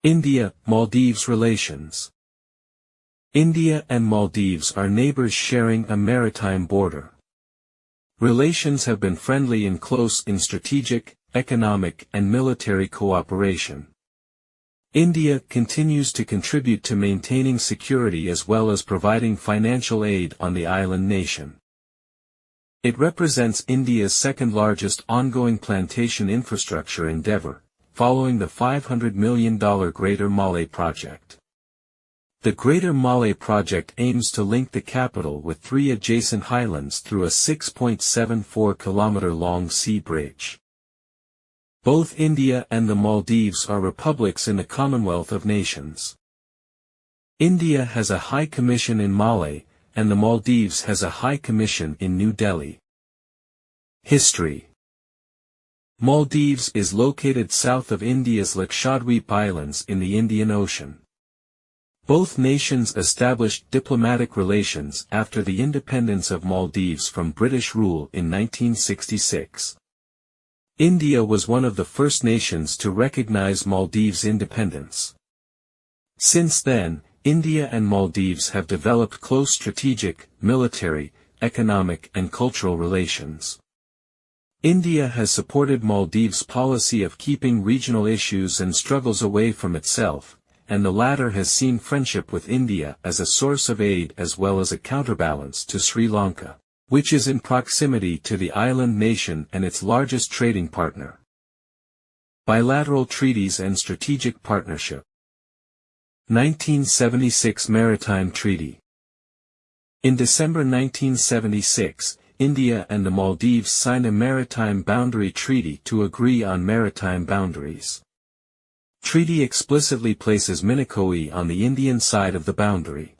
India-Maldives relations. India and Maldives are neighbors sharing a maritime border. Relations have been friendly and close in strategic, economic and military cooperation. India continues to contribute to maintaining security as well as providing financial aid on the island nation. It represents India's second-largest ongoing plantation infrastructure endeavor, following the $500 million Greater Malay Project. The Greater Malay Project aims to link the capital with three adjacent highlands through a 6.74-kilometer-long sea bridge. Both India and the Maldives are republics in the Commonwealth of Nations. India has a High Commission in Malé, and the Maldives has a High Commission in New Delhi. History. Maldives is located south of India's Lakshadweep Islands in the Indian Ocean. Both nations established diplomatic relations after the independence of Maldives from British rule in 1966. India was one of the first nations to recognize Maldives' independence. Since then, India and Maldives have developed close strategic, military, economic and cultural relations. India has supported Maldives' policy of keeping regional issues and struggles away from itself, and the latter has seen friendship with India as a source of aid as well as a counterbalance to Sri Lanka, which is in proximity to the island nation and its largest trading partner. Bilateral treaties and strategic partnership. 1976 Maritime Treaty. In December 1976, India and the Maldives signed a maritime boundary treaty to agree on maritime boundaries. Treaty explicitly places Minicoy on the Indian side of the boundary.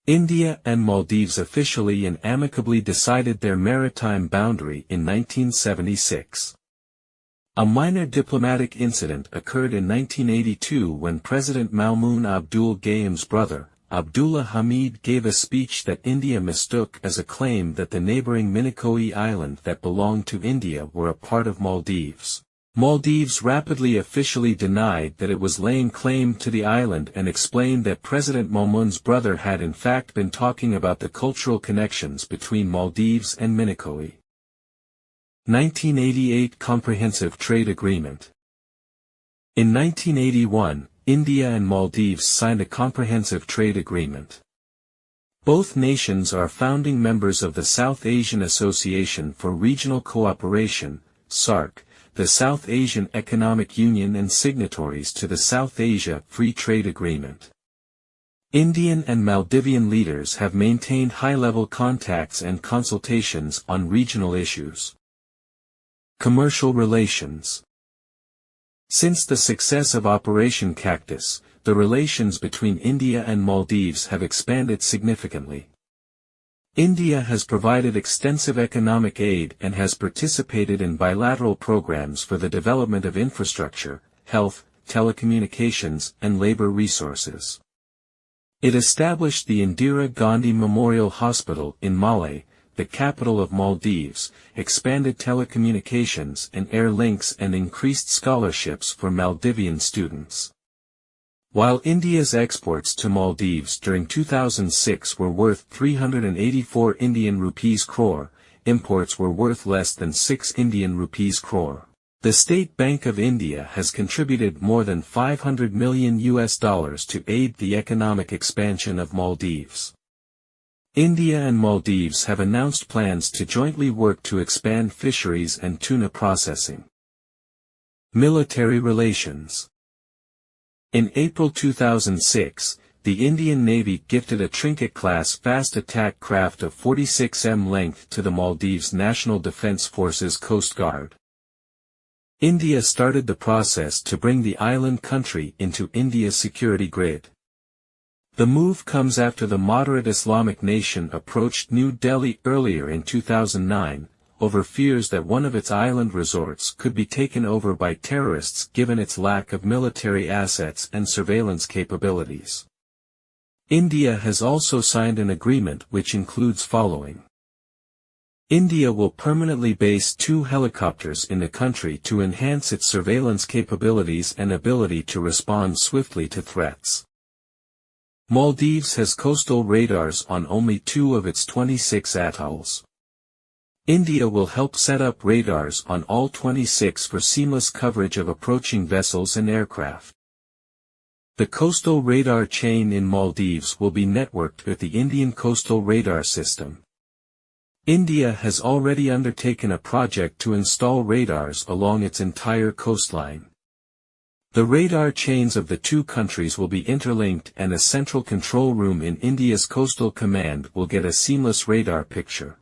India and Maldives officially and amicably decided their maritime boundary in 1976. A minor diplomatic incident occurred in 1982 when President Maumoon Abdul Gayoom's brother, Abdullah Hamid, gave a speech that India mistook as a claim that the neighboring Minicoy Island that belonged to India were a part of Maldives. Maldives rapidly officially denied that it was laying claim to the island and explained that President Maumoon's brother had in fact been talking about the cultural connections between Maldives and Minicoy. 1988 Comprehensive Trade Agreement. In 1981, India and Maldives signed a comprehensive trade agreement. Both nations are founding members of the South Asian Association for Regional Cooperation, SAARC, the South Asian Economic Union and signatories to the South Asia Free Trade Agreement. Indian and Maldivian leaders have maintained high-level contacts and consultations on regional issues. Commercial relations. Since the success of Operation Cactus, the relations between India and Maldives have expanded significantly. India has provided extensive economic aid and has participated in bilateral programs for the development of infrastructure, health, telecommunications, and labor resources. It established the Indira Gandhi Memorial Hospital in Malé, the capital of Maldives, expanded telecommunications and air links and increased scholarships for Maldivian students. While India's exports to Maldives during 2006 were worth 384 Indian rupees crore, imports were worth less than 6 Indian rupees crore. The State Bank of India has contributed more than $500 million to aid the economic expansion of Maldives. India and Maldives have announced plans to jointly work to expand fisheries and tuna processing. Military relations. In April 2006, the Indian Navy gifted a Trinket-class fast attack craft of 46 m length to the Maldives National Defence Forces Coast Guard. India started the process to bring the island country into India's security grid. The move comes after the moderate Islamic nation approached New Delhi earlier in 2009, over fears that one of its island resorts could be taken over by terrorists given its lack of military assets and surveillance capabilities. India has also signed an agreement which includes following. India will permanently base 2 helicopters in the country to enhance its surveillance capabilities and ability to respond swiftly to threats. Maldives has coastal radars on only 2 of its 26 atolls. India will help set up radars on all 26 for seamless coverage of approaching vessels and aircraft. The coastal radar chain in Maldives will be networked with the Indian coastal radar system. India has already undertaken a project to install radars along its entire coastline. The radar chains of the 2 countries will be interlinked, and a central control room in India's Coastal Command will get a seamless radar picture.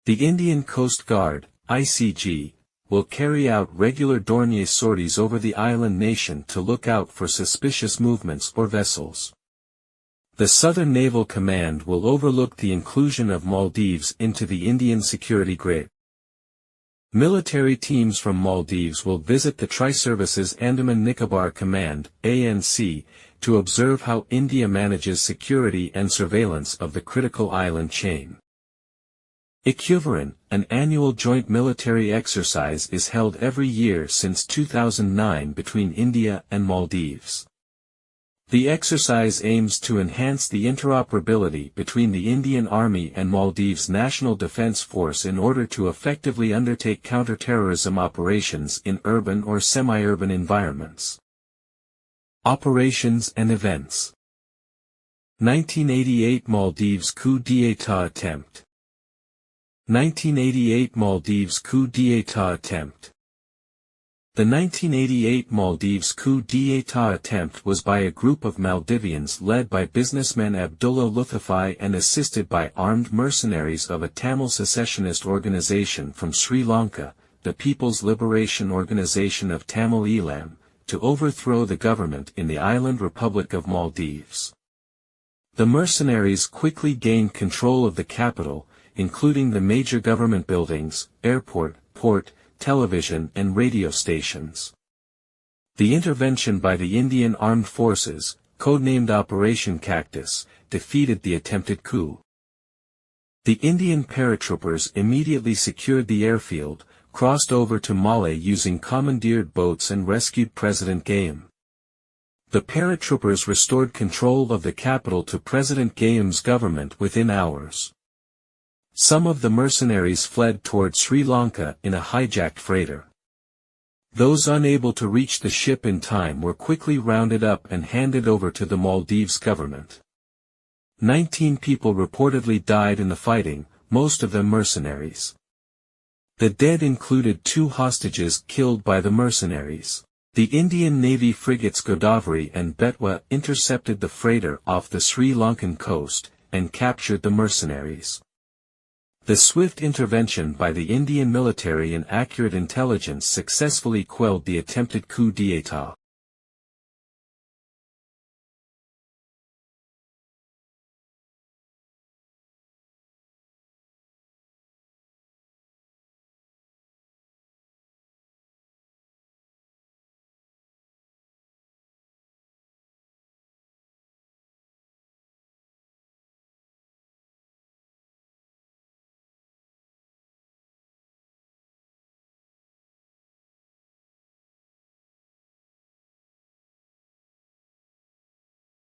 The Indian Coast Guard, ICG, will carry out regular douanier sorties over the island nation to look out for suspicious movements or vessels. The Southern Naval Command will overlook the inclusion of Maldives into the Indian security grid. Military teams from Maldives will visit the Tri-Services Andaman Nicobar Command, ANC, to observe how India manages security and surveillance of the critical island chain. Equivalent, an annual joint military exercise is held every year since 2009 between India and Maldives. The exercise aims to enhance the interoperability between the Indian Army and Maldives National Defence Force in order to effectively undertake counter-terrorism operations in urban or semi-urban environments. Operations and events. 1988 Maldives coup d'état attempt. 1988 Maldives coup d'état attempt. The 1988 Maldives coup d'état attempt was by a group of Maldivians led by businessman Abdullah Lutfi and assisted by armed mercenaries of a Tamil secessionist organization from Sri Lanka, the People's Liberation Organization of Tamil Eelam, to overthrow the government in the island Republic of Maldives. The mercenaries quickly gained control of the capital, including the major government buildings, airport, port, television and radio stations. The intervention by the Indian Armed Forces, codenamed Operation Cactus, defeated the attempted coup. The Indian paratroopers immediately secured the airfield, crossed over to Malé using commandeered boats and rescued President Gayam. The paratroopers restored control of the capital to President Gayam's government within hours. Some of the mercenaries fled toward Sri Lanka in a hijacked freighter. Those unable to reach the ship in time were quickly rounded up and handed over to the Maldives government. 19 people reportedly died in the fighting, most of them mercenaries. The dead included 2 hostages killed by the mercenaries. The Indian Navy frigates Godavari and Betwa intercepted the freighter off the Sri Lankan coast, and captured the mercenaries. The swift intervention by the Indian military and accurate intelligence successfully quelled the attempted coup d'état.